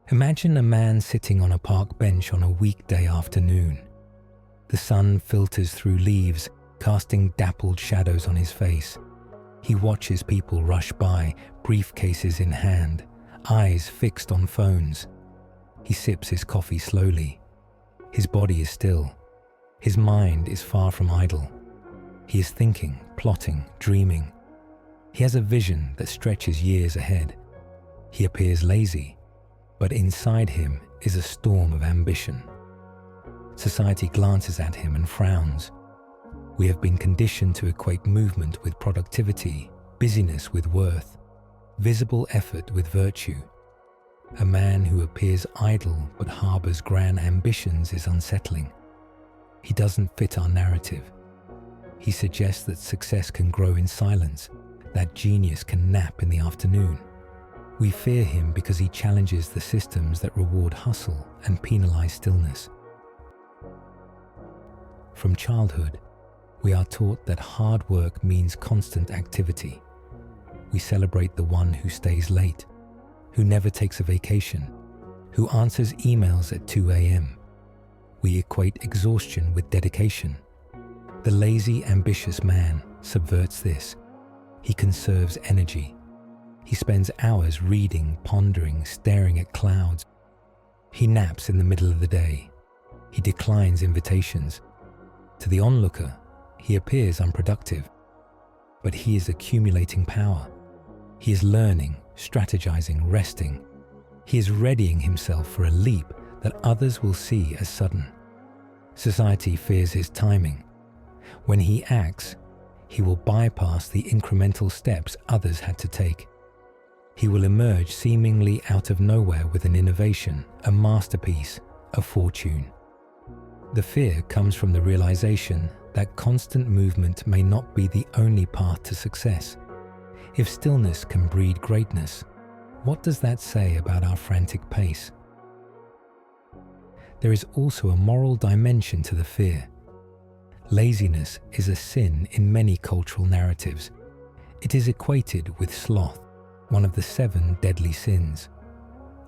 Imagine a man sitting on a park bench on a weekday afternoon. The sun filters through leaves, casting dappled shadows on his face. He watches people rush by, briefcases in hand, eyes fixed on phones. He sips his coffee slowly. His body is still. His mind is far from idle. He is thinking, plotting, dreaming. He has a vision that stretches years ahead. He appears lazy, but inside him is a storm of ambition. Society glances at him and frowns. We have been conditioned to equate movement with productivity, busyness with worth, visible effort with virtue. A man who appears idle but harbors grand ambitions is unsettling. He doesn't fit our narrative. He suggests that success can grow in silence, that genius can nap in the afternoon. We fear him because he challenges the systems that reward hustle and penalize stillness. From childhood, we are taught that hard work means constant activity. We celebrate the one who stays late, who never takes a vacation, who answers emails at 2 a.m. We equate exhaustion with dedication. The lazy, ambitious man subverts this. He conserves energy. He spends hours reading, pondering, staring at clouds. He naps in the middle of the day. He declines invitations. To the onlooker, he appears unproductive, but he is accumulating power. He is learning, strategizing, resting. He is readying himself for a leap that others will see as sudden. Society fears his timing. When he acts, he will bypass the incremental steps others had to take. He will emerge seemingly out of nowhere with an innovation, a masterpiece, a fortune. The fear comes from the realization that constant movement may not be the only path to success. If stillness can breed greatness, what does that say about our frantic pace? There is also a moral dimension to the fear. Laziness is a sin in many cultural narratives. It is equated with sloth, one of the 7 deadly sins.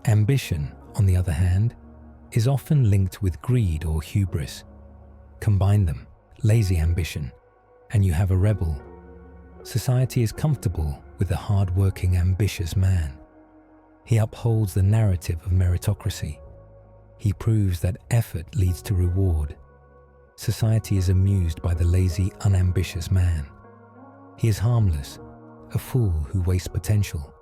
Ambition, on the other hand, is often linked with greed or hubris. Combine them, lazy ambition, and you have a rebel. Society is comfortable with the hardworking, ambitious man. He upholds the narrative of meritocracy. He proves that effort leads to reward. Society is amused by the lazy, unambitious man. He is harmless, a fool who wastes potential.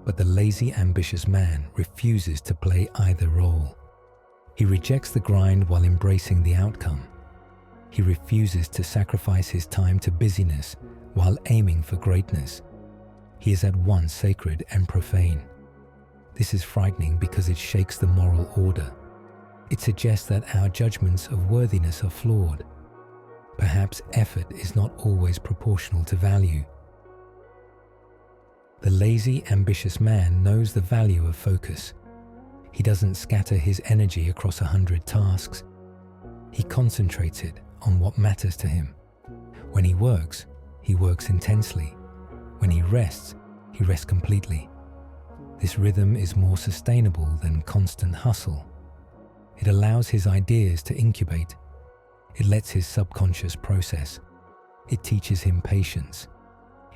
But the lazy, ambitious man refuses to play either role. He rejects the grind while embracing the outcome. He refuses to sacrifice his time to busyness while aiming for greatness. He is at once sacred and profane. This is frightening because it shakes the moral order. It suggests that our judgments of worthiness are flawed. Perhaps effort is not always proportional to value. The lazy, ambitious man knows the value of focus. He doesn't scatter his energy across 100 tasks. He concentrates it on what matters to him. When he works intensely. When he rests completely. This rhythm is more sustainable than constant hustle. It allows his ideas to incubate. It lets his subconscious process. It teaches him patience.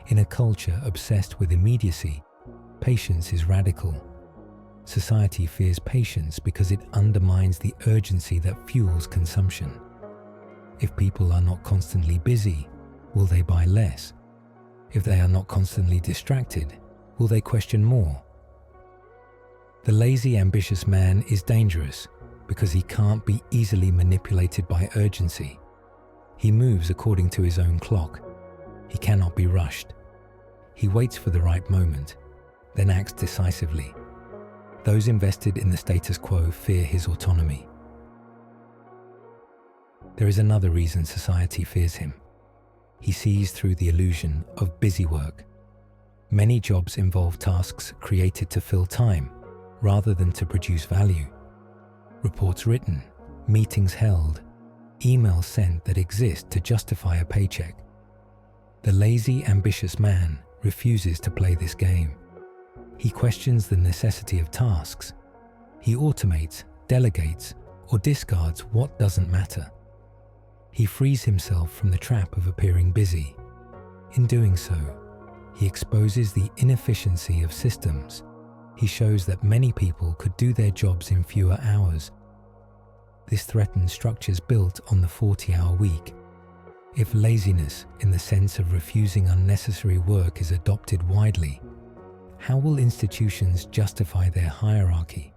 In a culture obsessed with immediacy, patience is radical. Society fears patience because it undermines the urgency that fuels consumption. If people are not constantly busy, will they buy less? If they are not constantly distracted, will they question more? The lazy, ambitious man is dangerous because he can't be easily manipulated by urgency. He moves according to his own clock. He cannot be rushed. He waits for the right moment, then acts decisively. Those invested in the status quo fear his autonomy. There is another reason society fears him. He sees through the illusion of busy work. Many jobs involve tasks created to fill time rather than to produce value. Reports written, meetings held, emails sent that exist to justify a paycheck. The lazy, ambitious man refuses to play this game. He questions the necessity of tasks. He automates, delegates, or discards what doesn't matter. He frees himself from the trap of appearing busy. In doing so, he exposes the inefficiency of systems. He shows that many people could do their jobs in fewer hours. This threatens structures built on the 40-hour week. If laziness, in the sense of refusing unnecessary work, is adopted widely, how will institutions justify their hierarchy?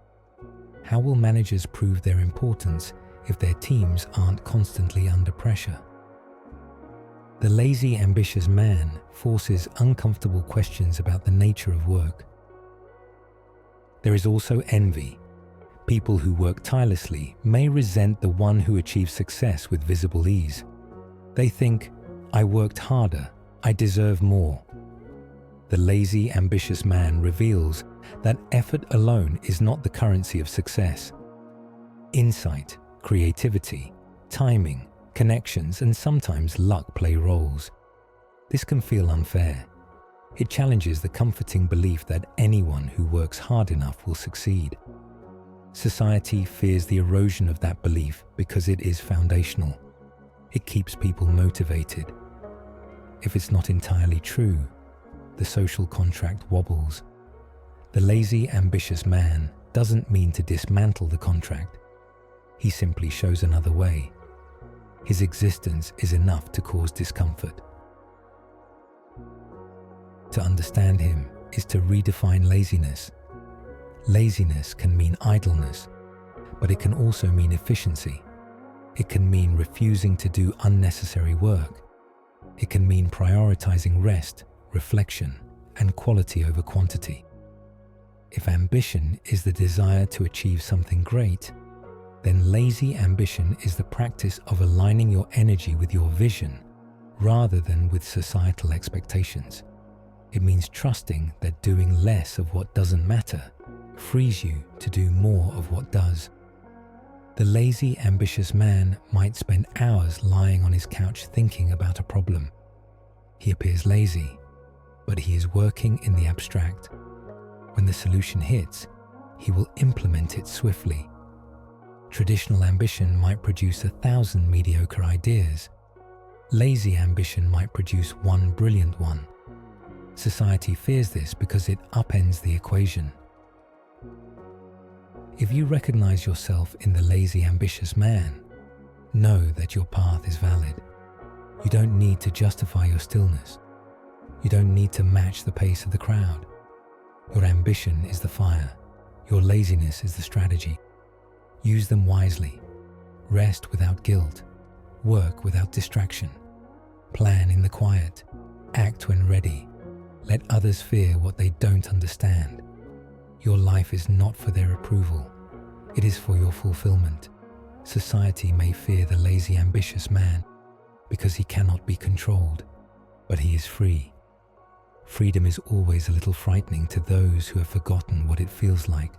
How will managers prove their importance if their teams aren't constantly under pressure? The lazy, ambitious man forces uncomfortable questions about the nature of work. There is also envy. People who work tirelessly may resent the one who achieves success with visible ease. They think, "I worked harder, I deserve more." The lazy, ambitious man reveals that effort alone is not the currency of success. Insight, creativity, timing, connections, and sometimes luck play roles. This can feel unfair. It challenges the comforting belief that anyone who works hard enough will succeed. Society fears the erosion of that belief because it is foundational. It keeps people motivated. If it's not entirely true, the social contract wobbles. The lazy, ambitious man doesn't mean to dismantle the contract. He simply shows another way. His existence is enough to cause discomfort. To understand him is to redefine laziness. Laziness can mean idleness, but it can also mean efficiency. It can mean refusing to do unnecessary work. It can mean prioritizing rest, reflection, and quality over quantity. If ambition is the desire to achieve something great, then lazy ambition is the practice of aligning your energy with your vision rather than with societal expectations. It means trusting that doing less of what doesn't matter frees you to do more of what does. The lazy, ambitious man might spend hours lying on his couch thinking about a problem. He appears lazy, but he is working in the abstract. When the solution hits, he will implement it swiftly. Traditional ambition might produce 1,000 mediocre ideas. Lazy ambition might produce one brilliant one. Society fears this because it upends the equation. If you recognize yourself in the lazy, ambitious man, know that your path is valid. You don't need to justify your stillness. You don't need to match the pace of the crowd. Your ambition is the fire. Your laziness is the strategy. Use them wisely. Rest without guilt. Work without distraction. Plan in the quiet. Act when ready. Let others fear what they don't understand. Your life is not for their approval. It is for your fulfillment. Society may fear the lazy, ambitious man because he cannot be controlled, but he is free. Freedom is always a little frightening to those who have forgotten what it feels like